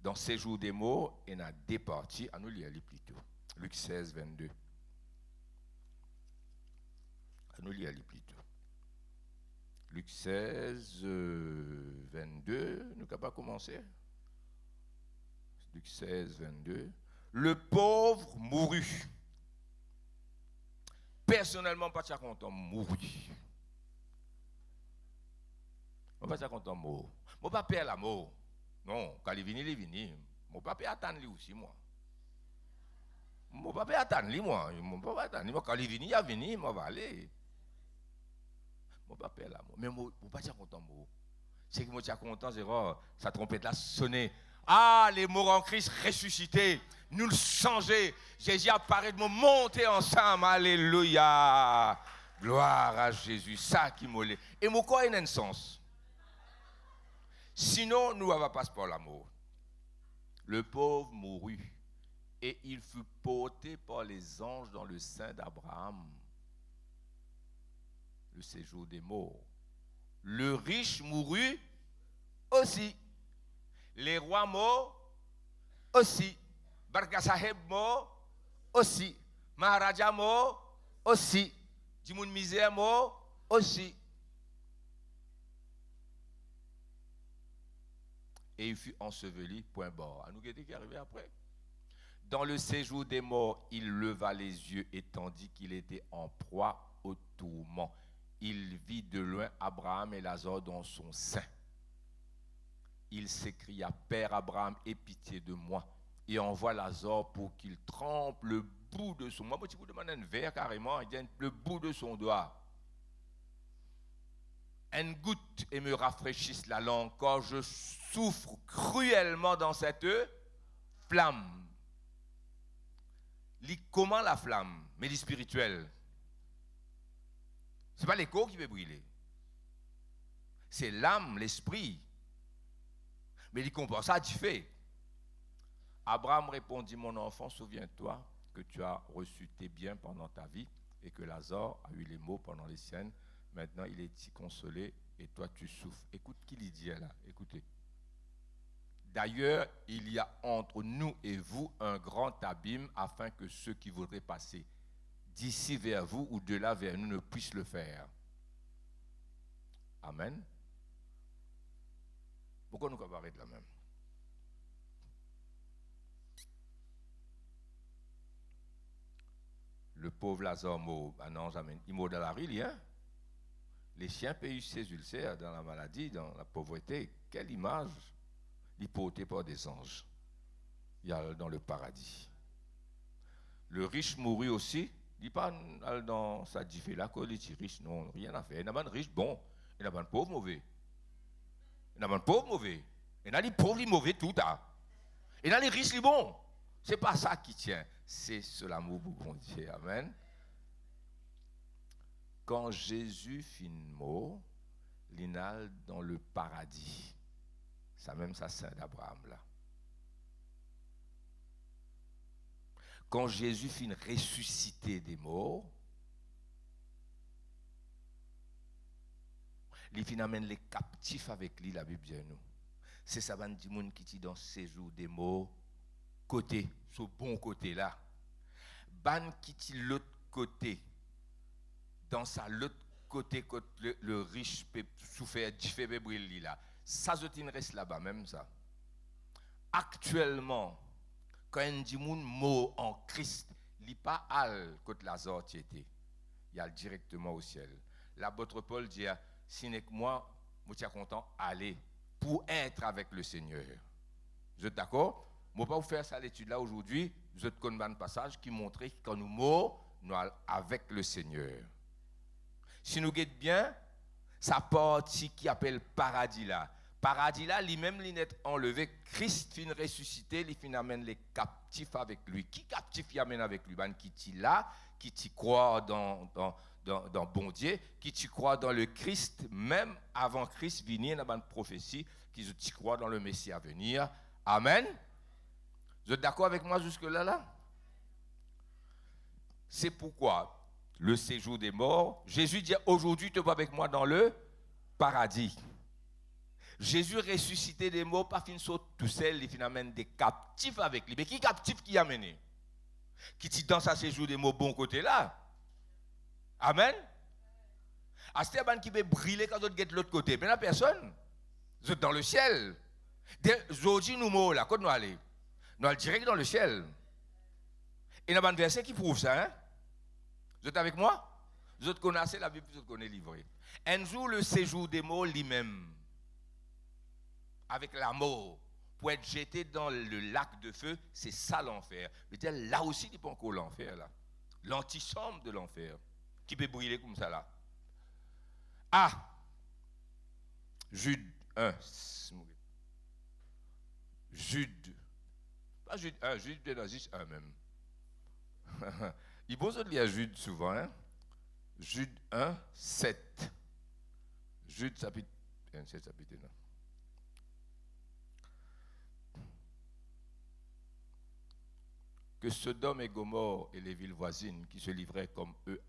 Dans séjour des morts, il y a des parties, à nous lire plutôt. Luc 16, 22. À nous lire plutôt. Luc 16, 22, nous ne pouvons pas commencer. Luc 16, 22. Le pauvre mourut. Personnellement, pas de content, mourut. Je ne suis pas content, mort. Je ne pas perdre la mort. Non, quand il vient, il vient. Je ne pas attendre lui aussi, moi. Mon papa attend lui moi, mon papa attend moi quand il vient, il vient, moi va aller. Mon papa est là, mais mon pas déjà content moi. C'est que moi déjà content, c'est sa trompette là sonné. Ah, les morts en Christ ressuscités, nous le changer. Jésus apparaît de nous monter ensemble. Alléluia. Gloire à Jésus. Ça qui m'a l'air. Et mon corps a un sens. Sinon, nous n'avons pas pour l'amour. Le pauvre mourut et il fut porté par les anges dans le sein d'Abraham. Le séjour des morts. Le riche mourut aussi. Les rois morts aussi. Barka Saheb mort aussi. Maharaja mort aussi. Dimoun misère mort aussi. Et il fut enseveli, point barre. À nous qui est arrivé après. Dans le séjour des morts, il leva les yeux et tandis qu'il était en proie au tourment, il vit de loin Abraham et Lazare dans son sein. Il s'écria, Père Abraham, aie pitié de moi et envoie Lazare pour qu'il trempe le bout de son... Moi, je vous demande un verre carrément, le bout de son doigt. Une goutte et me rafraîchisse la langue, car je souffre cruellement dans cette flamme. Comment la flamme? Mais les spirituels. Ce n'est pas l'écho qui veut brûler. C'est l'âme, l'esprit. Mais il comprend ça, tu fais. Abraham répondit, mon enfant, souviens-toi que tu as reçu tes biens pendant ta vie et que Lazare a eu les maux pendant les siennes. Maintenant, il est consolé et toi, tu souffres. Écoute qui il dit là. Écoutez. D'ailleurs, il y a entre nous et vous un grand abîme afin que ceux qui voudraient passer d'ici vers vous ou de là vers nous ne puissent le faire. Amen. Pourquoi nous comparons de la même? Le pauvre Lazare mort, non, jamais. Il mort dans la rue, hein? Les chiens payent ses ulcères dans la maladie, dans la pauvreté. Quelle image! Il porté par des anges. Il y a dans le paradis. Le riche mourut aussi. Il n'est pas dans sa diffé là, qu'il est riche, non, rien à faire. Il n'y a pas de riche bon, il n'y a pas de pauvre mauvais. Il n'y a pas de pauvre mauvais. Il y a des pauvres mauvais tout. Il y a les riches bons. Ce n'est pas ça qui tient. C'est ce l'amour pour bon Dieu. Amen. Quand Jésus fit mort, l'inal dans le paradis. Ça même ça sein d'Abraham là. Quand Jésus fit ressusciter des morts, il fin amène les captifs avec lui, la Bible dit nous. C'est ça van di moun qui dit dans séjour des morts côté, ce bon côté là. Ban qui dit l'autre côté. Dans sa l'autre côté le riche peut souffrir différent brûler là. Ça zotin reste là-bas même ça. Actuellement quand un dit moun mort en Christ, il pas al côté Lazare était. Il y a directement au ciel. L'apôtre Paul dit si n'est que moi, je suis content aller pour être avec le Seigneur. Vous êtes d'accord? Je ne vais pas vous faire ça l'étude là aujourd'hui. Vous êtes comme un passage qui montrait que quand nous morts, nous allons avec le Seigneur. Si nous guettons bien, sa partie qui appelle paradis là. Paradis là, lui-même, il est enlevé. Christ fin ressuscité, il fin amène les captifs avec lui. Qui captif il amène avec lui? Qui t'y là, qui t'y croit dans bon Dieu, qui t'y croit dans le Christ, même avant Christ venir, dans une prophétie, qui t'y croit dans le Messie à venir. Amen. Vous êtes d'accord avec moi jusque-là? C'est pourquoi le séjour des morts, Jésus dit aujourd'hui tu vas avec moi dans le paradis. Jésus ressuscité des morts, pas fin saute tout seul, il amène des captifs avec lui. Mais qui captif qui a amené? Qui dit dans sa séjour des morts bon côté là? Amen. Esteban qui veut briller quand d'autres guettent de l'autre côté. Mais la personne, vous êtes dans le ciel. Aujourd'hui nous morts là, quand nous allons? Nous allons direct dans le ciel. Et il y a un verset qui prouve ça. Hein? Vous êtes avec moi? Vous êtes connaissez la Bible, vous êtes connaissez livré. Un jour, le séjour des morts lui-même, avec la mort, pour être jeté dans le lac de feu, c'est ça l'enfer. Je veux dire, là aussi, il n'y a pas encore l'enfer, là. L'antichambre de l'enfer, qui peut brûler comme ça, là. Ah! Jude 1. Jude. Pas Jude 1, Jude 2, non, juste 1 même. Il faut se lire Jude souvent, hein? Jude 1, 7. Jude chapitre 1, 7 chapitre 1. Que Sodome et Gomorrhe et les villes voisines qui se livraient comme eux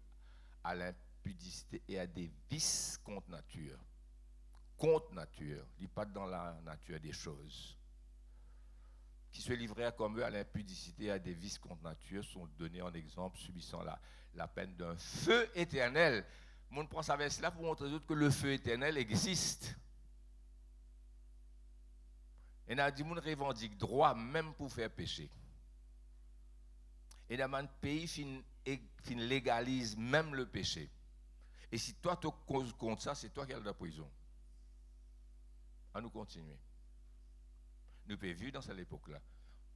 à l'impudicité et à des vices contre nature. Contre nature, il n'est pas dans la nature des choses. Qui se livraient comme eux à l'impudicité et à des vices contre nature sont donnés en exemple, subissant la peine d'un feu éternel. On prend ça avec cela pour montrer que le feu éternel existe. Et n'a dit qu'on revendique droit même pour faire pécher. Et dans un pays qui légalise même le péché. Et si toi tu causes contre ça, c'est toi qui as la prison. À nous continuer. Nous pouvons vivre dans cette époque-là.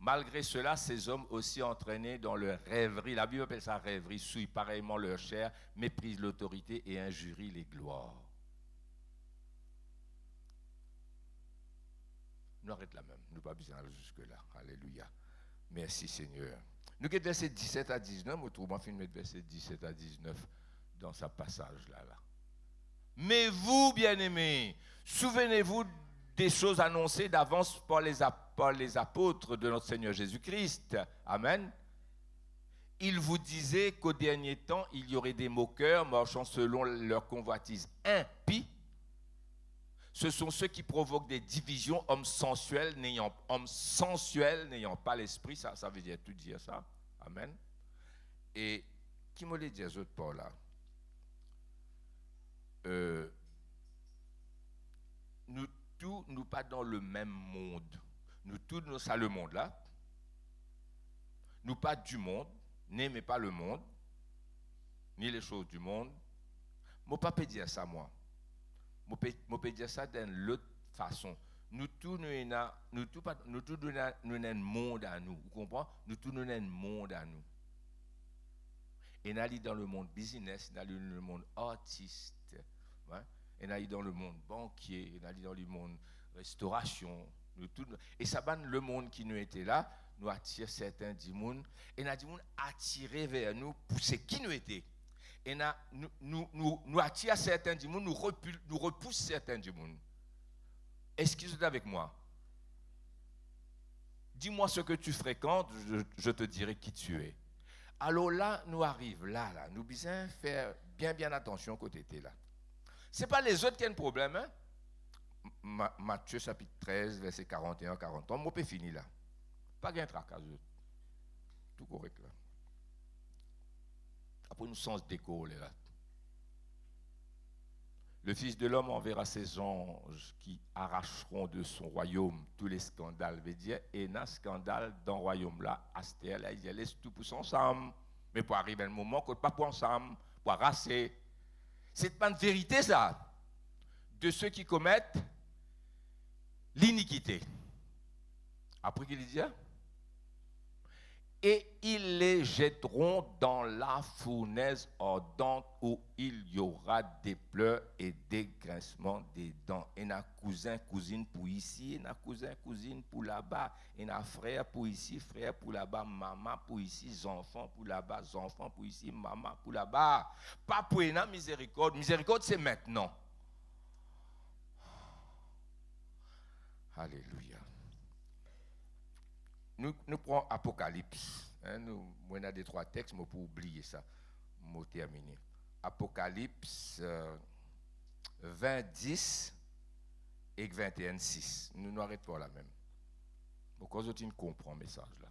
Malgré cela, ces hommes aussi entraînés dans leur rêverie, la Bible appelle ça rêverie, souillent pareillement leur chair, méprisent l'autorité et injurient les gloires. Nous arrêtons là même, nous ne pas besoin d'aller jusque-là. Alléluia. Merci Seigneur. Nous avons versets 17 à 19, autrement, on mettre versets 17 à 19 dans ce passage-là. Mais vous, bien-aimés, souvenez-vous des choses annoncées d'avance par les apôtres de notre Seigneur Jésus-Christ. Amen. Ils vous disaient qu'au dernier temps, il y aurait des moqueurs marchant selon leur convoitise impie. Ce sont ceux qui provoquent des divisions, hommes sensuels n'ayant pas l'esprit. Ça veut dire tout dire ça. Amen. Et qui me l'a dit aux autres par là? Nous tous, nous pas dans le même monde. Nous tous, nous sommes le monde là. Nous pas du monde, n'aimez pas le monde, ni les choses du monde. Je ne peux pas dire ça, moi. Je peux dire ça d'une autre façon. Nous tous, nous avons un monde à nous. Vous comprenez? Nous tous, nous avons un monde à nous. Et nous allons dans le monde business, nous allons dans le monde artiste, ouais? Et nous allons dans le monde banquier, nous allons dans le monde restauration. Et ça va le monde qui nous était là, nous attire certains dimones, et nous avons attiré vers nous pour ce qui nous était. Et nous attirons certains démons, nous repoussons certains démons. Est-ce que vous êtes avec moi? Dis-moi ce que tu fréquentes, je te dirai qui tu es. Alors là, nous arrivons, là, nous devons faire bien attention côté là. Ce n'est pas les autres qui ont un problème. Hein? Matthieu chapitre 13, verset 41-40. On peut finir là. Pas de tracas. Tout correct là. Après, nous sens décoller là. Le Fils de l'homme enverra ses anges qui arracheront de son royaume tous les scandales. Veut dire, et dans scandale dans le royaume là, Astère, là, ils laissent tout pour ensemble. Mais pour arriver à un moment qu'on ne pas pour ensemble, pour raser. C'est pas une vérité ça. De ceux qui commettent l'iniquité. Après qu'il dit, et ils les jetteront dans la fournaise ardente où il y aura des pleurs et des grincements des dents. Et n'a cousin, cousine pour ici, et n'a cousin, cousine pour là-bas, et n'a frère pour ici, frère pour là-bas, maman pour ici, enfants pour là-bas, enfants pour ici, maman pour là-bas. Pas pour une miséricorde. Miséricorde, c'est maintenant. Alléluia. Nous prenons Apocalypse. Hein, nous avons des trois textes, mais pour oublier ça, je terminer. Apocalypse 20, 10 et 21, 6. Nous n'arrêtons pas là même. Donc, on comprend le message là.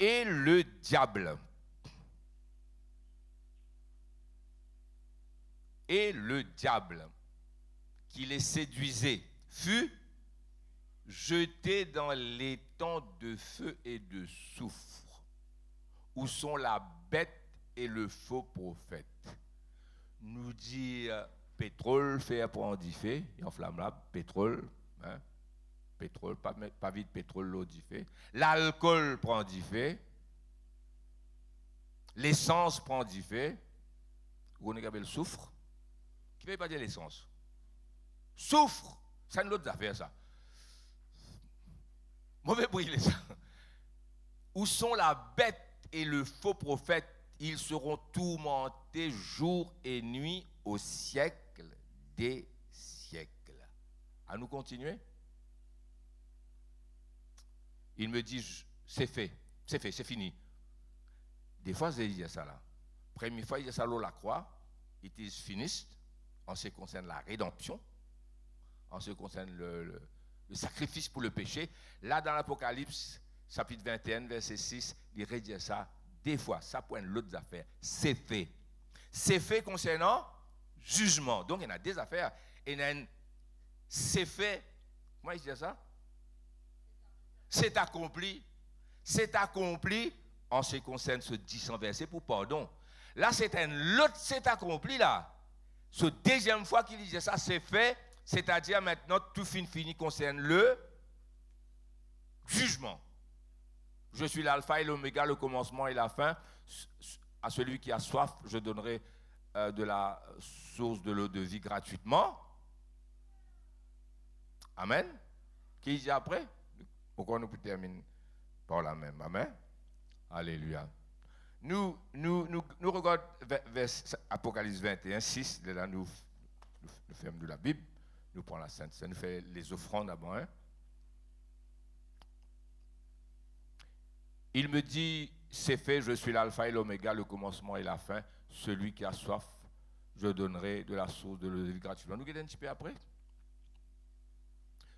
Et le diable. Et le diable qui les séduisait fut jeté dans l'étang de feu et de soufre, où sont la bête et le faux prophète. Nous dit pétrole, fait pour en differ, et enflammable, pétrole, hein, pétrole, pas vite pétrole, l'eau d'y fait. L'alcool prend d'y fait. L'essence prend d'y fait. Vous connaissez le soufre? Qui ne veut pas dire l'essence? Soufre, c'est une autre affaire ça. Mauvais brûler ça. Où sont la bête et le faux prophète? Ils seront tourmentés jour et nuit au siècle des siècles. À nous continuer? Il me dit, c'est fait, c'est fini. Des fois, j'ai dit ça là. Première fois, il dit ça là, la croix, it is finished, en ce qui concerne la rédemption, en ce qui concerne le sacrifice pour le péché. Là, dans l'Apocalypse, chapitre 21, verset 6, il redit ça des fois. Ça pointe l'autre affaire. C'est fait. C'est fait concernant jugement. Donc, il y en a des affaires. Il y en a une. C'est fait. Comment il dit ça? C'est accompli. C'est accompli en ce qui concerne ce 10 verset pour pardon. Là, c'est un l'autre, c'est accompli là. Ce deuxième fois qu'il disait ça, c'est fait. C'est-à-dire maintenant, tout fini concerne le jugement. Je suis l'alpha et l'oméga, le commencement et la fin. À celui qui a soif, je donnerai de la source de l'eau de vie gratuitement. Amen. Qui dit après? Pourquoi nous pouvons terminer par la même? Amen. Alléluia. Nous regardons Apocalypse 21, 6. Là, nous fermons de la Bible. Nous prenons la Sainte Seine, nous faisons les offrandes d'abord. Hein? Il me dit, c'est fait, je suis l'alpha et l'oméga, le commencement et la fin. Celui qui a soif, je donnerai de la source de l'eau de vie gratuitement. Nous regardons un petit peu après.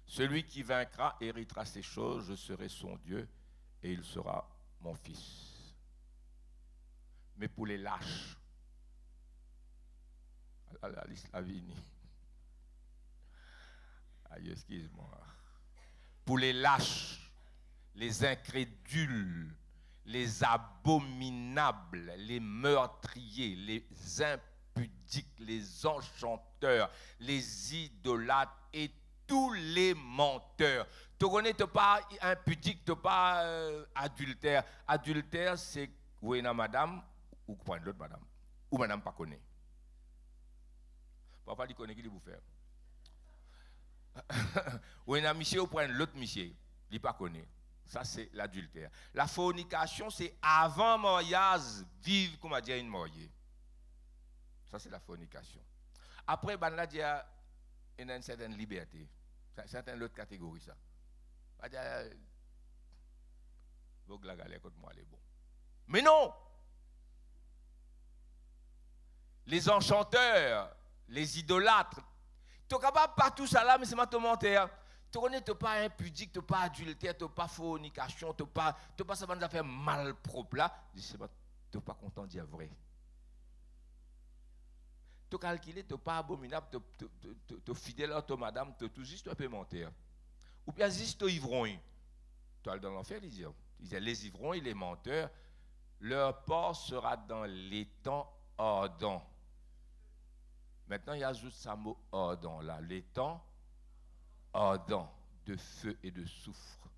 Celui qui vaincra héritera ces choses, je serai son Dieu et il sera mon fils. Mais pour les lâches, la vini. Aïe, excuse-moi. Pour les lâches, les incrédules, les abominables, les meurtriers, les impudiques, les enchanteurs, les idolâtres et tous les menteurs. Tu connais, tu pas impudique, tu pas adultère. Adultère, c'est ou une madame ou prendre l'autre madame. Ou madame pas connaît. Papa dit connaît qui vous faire. Ou un monsieur ou prendre l'autre monsieur, il pas connaît. Ça c'est l'adultère. La fornication c'est avant mariage, vivre comme a dit une mariée. Ça c'est la fornication. Après ben là il y a une certaine liberté. C'est une autre catégorie ça. Donc la galère contre moi elle est bon. Mais non. Les enchanteurs, les idolâtres, tu n'es capable pas tout ça là, mais c'est ma commentaire. Tu n'es pas impudique, tu n'es pas adultère, tu n'es pas fornication, tu n'es pas ça va nous faire mal propre là. Tu n'es pas content de dire vrai. Tu calculé, tu n'es pas abominable, tu es fidèle à ton madame, tu es tout juste un peu menteur. Ou bien juste tu es ivrogne. Tu es dans l'enfer, il disait les ivrognes et les menteurs, leur port sera dans les temps ardents. Maintenant, il ajoute ça mot ardent là, les temps ardents de feu et de soufre,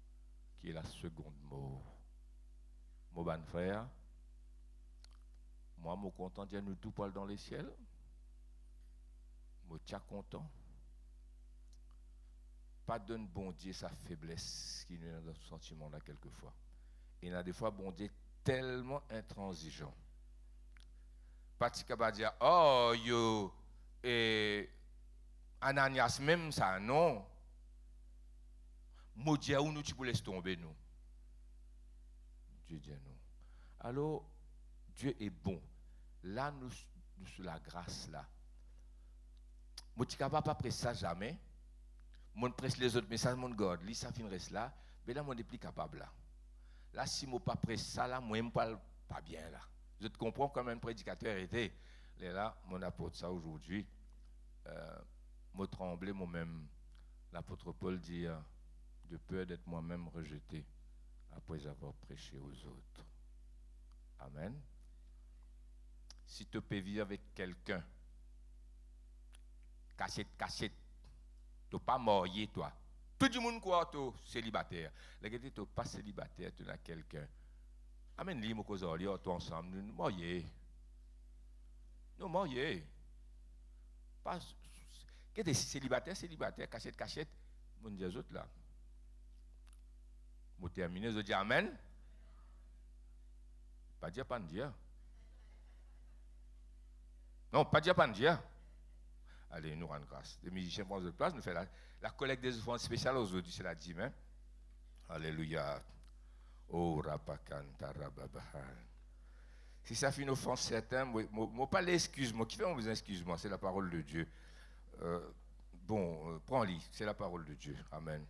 qui est la seconde mort. Mon bon frère, moi, je suis content de nous tout poil dans les ciels. Je suis content. Pas de bon Dieu sa faiblesse qui nous est dans ce sentiment là quelquefois. Il y a des fois, bon Dieu tellement intransigeant. Pas de dire, oh, yo. Et Ananias même ça, non. Maudit où nous tu peux laisser tomber nous. Dieu dit non. Alors, Dieu est bon. Là, nous sur la grâce là. Moi, tu ne capable pas presser ça jamais. Moi, je presse les autres messages, mon God, lui, ça finit reste là. Mais là, moi, je suis plus capable là. Là, si moi pas presse ça là, moi, je ne parle pas bien là. Je te comprends comme un prédicateur était. Et là, mon apôtre ça aujourd'hui. Moi tremblé moi-même. L'apôtre Paul dit de peur d'être moi-même rejeté après avoir prêché aux autres. Amen. Si tu peux vivre avec quelqu'un, cachette, tu n'es pas marié toi. Tout le monde croit que tu es célibataire. Les gens tu pas célibataire, tu as quelqu'un. Amène-les, mon cousin, toi ensemble, nous mariés. Nous mariés. Pas. Quand tu es célibataire, cachette, mon Dieu, les autres là. Je termine, je dis Amen. Pas dire, pas dire. Non, pas dire, pas dire. Allez, nous rendons grâce. Les musiciens prennent de place, nous faisons la collecte des offrandes spéciales aujourd'hui, c'est la dîme. Hein? Alléluia. Oh, rapakanta rababaha. Si ça fait une offense certaine, moi pas l'excuse-moi. Qui fait mon excuse-moi? C'est la parole de Dieu. Prends-le, c'est la parole de Dieu. Amen.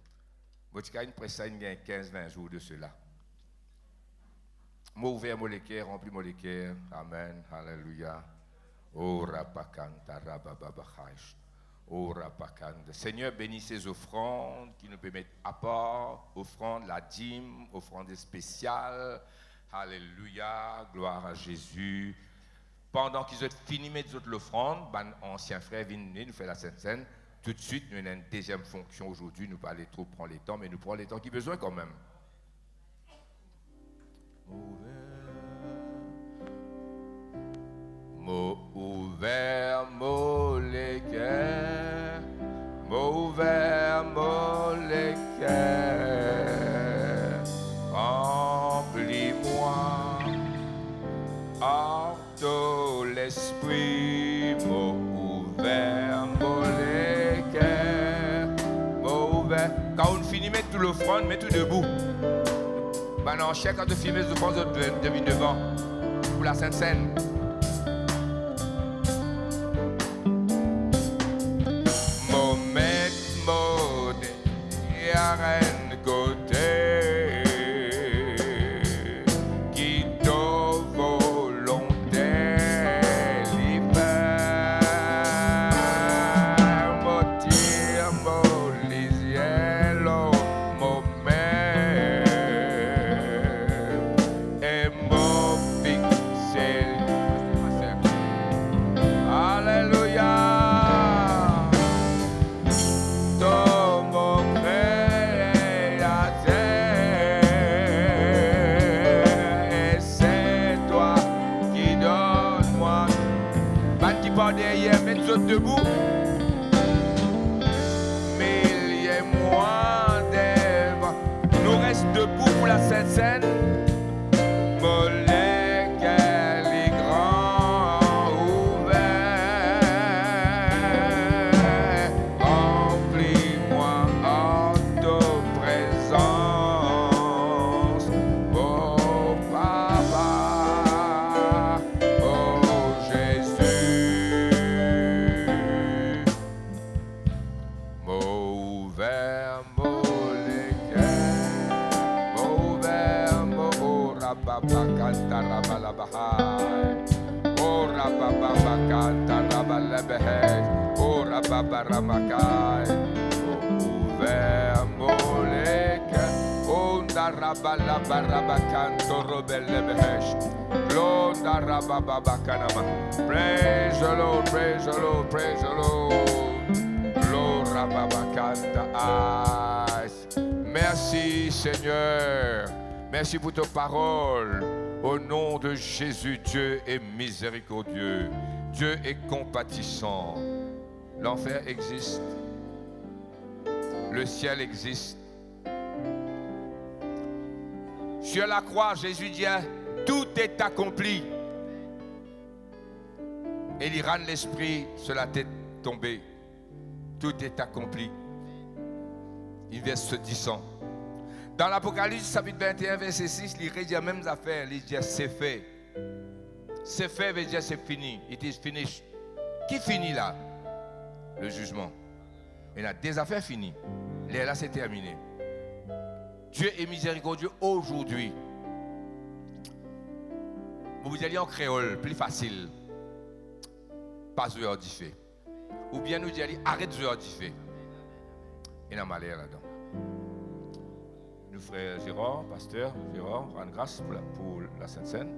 Moi, tu as une presse, il y a 15-20 jours de cela. Moi ouvert mon équerre, rempli mon équerre. Amen. Alléluia. Oh, rapakanta rabababaha. Oh, rapakanta. Seigneur, bénis ces offrandes qui nous permettent à part, offrandes, la dîme, offrandes spéciales. Alléluia, gloire à Jésus. Pendant qu'ils ont fini de mettre l'offrande, ancien frère vient nous faire la Sainte Seine. Tout de suite, nous avons une deuxième fonction aujourd'hui. Nous ne pas aller trop prendre les temps, mais nous prenons les temps qui besoin quand même. Mot ouvert, mot l'équerre. Mot ouvert, mot l'équerre. Remplis-moi. Orto l'esprit, mot ouvert, mot l'équerre, mot ouvert. Quand on finit de mettre tout l'offrande, mets tout debout. Maintenant, chacun de filmer les offrandes de devant pour la Sainte Seine. Mot mettre, mot des arènes côté. Debout, mille et moins d'Ève, nous reste debout pour la Sainte Seine. Mollet, quel est grand ouvert, remplis-moi en ta présence, oh Papa, oh Jésus. Babakanta rabalabahai, oh rabababakanta rabalabahai, oh rababaramakai, oh ouvert molek, oh darabalabaramakanto robelebehai, Lord darabababakanama. Praise the Lord, praise the Lord, praise the Lord, Lord rababakanta eyes. Merci Seigneur. Merci pour ta parole. Au nom de Jésus, Dieu est miséricordieux. Dieu est compatissant. L'enfer existe. Le ciel existe. Sur la croix, Jésus dit, tout est accompli. Et il rend l'esprit sur la tête tombée. Tout est accompli. Il verse se disant. Dans l'Apocalypse, chapitre 21, verset 6, il dit les mêmes affaires. Il dit c'est fait. C'est fait veut dire c'est fini. It is finished. Qui finit là? Le jugement. Il y a des affaires finies. Là, c'est terminé. Dieu est miséricordieux aujourd'hui. Vous allez en créole, plus facile. Pas joueur du fait. Ou bien nous allons arrête joueur du fait. Il y a un malheur là-dedans. Nous frère Gérard, pasteur Gérard, rendre grâce pour la Sainte Seine.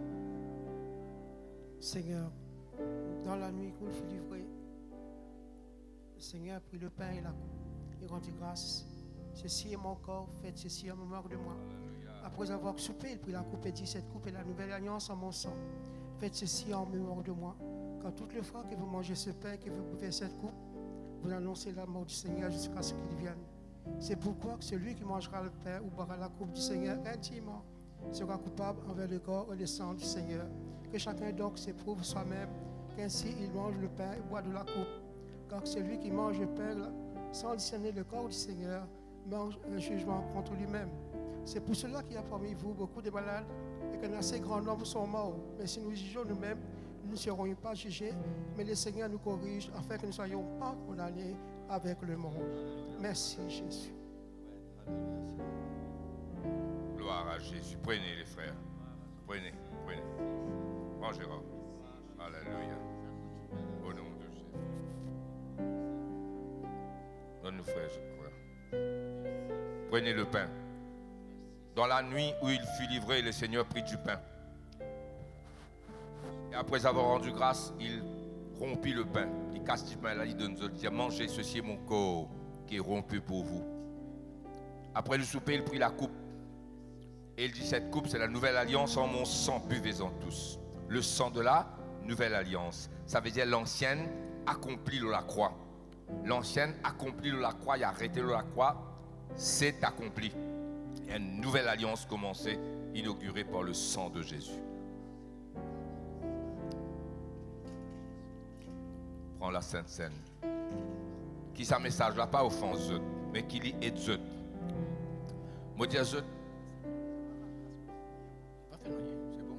Seigneur, dans la nuit qu'on fait livrer, le Seigneur a pris le pain et la coupe et rendu grâce Ceci est mon corps, faites ceci en mémoire de moi. Après avoir soupé, il prit la coupe et dit, cette coupe est la nouvelle alliance en mon sang. Faites ceci en mémoire de moi. Quand toutes les fois que vous mangez ce pain, que vous buvez cette coupe, vous annoncez la mort du Seigneur jusqu'à ce qu'il vienne. C'est pourquoi que celui qui mangera le pain ou boira la coupe du Seigneur intimement sera coupable envers le corps et le sang du Seigneur. Que chacun donc s'éprouve soi-même, qu'ainsi il mange le pain et boit de la coupe. Car celui qui mange le pain sans discerner le corps du Seigneur mange un jugement contre lui-même. C'est pour cela qu'il y a parmi vous beaucoup de malades et qu'un assez grand nombre sont morts. Mais si nous jugeons nous-mêmes, nous ne serons pas jugés, mais le Seigneur nous corrige afin que nous ne soyons pas condamnés avec le monde. Merci Jésus. Gloire à Jésus. Prenez les frères. Prenez. Prends Gérard. Alléluia. Au nom de Jésus. Donne-nous frère, je crois. Prenez le pain. Dans la nuit où il fut livré, le Seigneur prit du pain. Et après avoir rendu grâce, il rompit le pain. Il casse du pain là, il donne aux autres. Il dit, mangez, ceci est mon corps qui est rompu pour vous. Après le souper, il prit la coupe. Et il dit, cette coupe, c'est la nouvelle alliance en mon sang. Buvez-en tous. Le sang de la nouvelle alliance. Ça veut dire l'ancienne accomplie de la croix. L'ancienne accomplie de la croix, il a arrêté de la croix. C'est accompli. Et une nouvelle alliance commencée, inaugurée par le sang de Jésus. Prends la Sainte Seine. Qui sa message là, pas offense, mais qui lit et zut. Moi dis zut. Pas fait rien, c'est bon.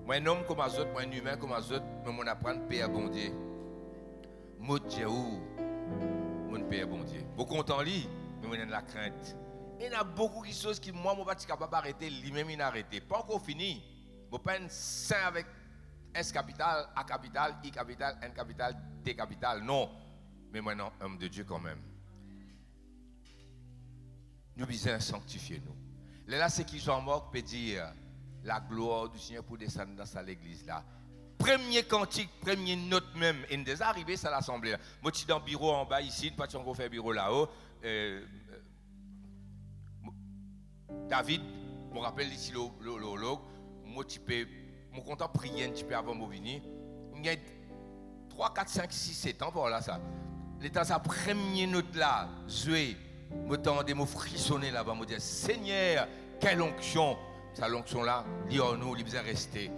Moi un homme comme zut, moi un humain comme zut, mais mon apprendre Père bon Dieu. Moi dis où mon Père bon Dieu. Beaucoup content lui, mais moi j'ai de la crainte. Il y a beaucoup de choses qui moi pas capable d'arrêter, lui-même il n'a arrêté. Pas encore fini. Vous pas un saint avec S capital, A capital, I capital, N capital, T capital. Non. Mais maintenant, homme de Dieu quand même. Nous besoin sanctifier nous. Là, c'est qui Jean-Marc peut dire la gloire du Seigneur pour descendre dans sa l'église là. Premier cantique, première note même. Il est arrivé à l'assemblée. Moi, je suis dans le bureau en bas ici, pas encore fait bureau là-haut. David, je me rappelle ici l'ologue. Moi, je content prier un petit peu avant de venir. Il y a 3, 4, 5, 6, 7 ans pour là ça. L'état sa première note là, joué, m'entendais me frissonner là-bas, me dire Seigneur, quelle onction. Sa onction là, dis-nous, il est resté.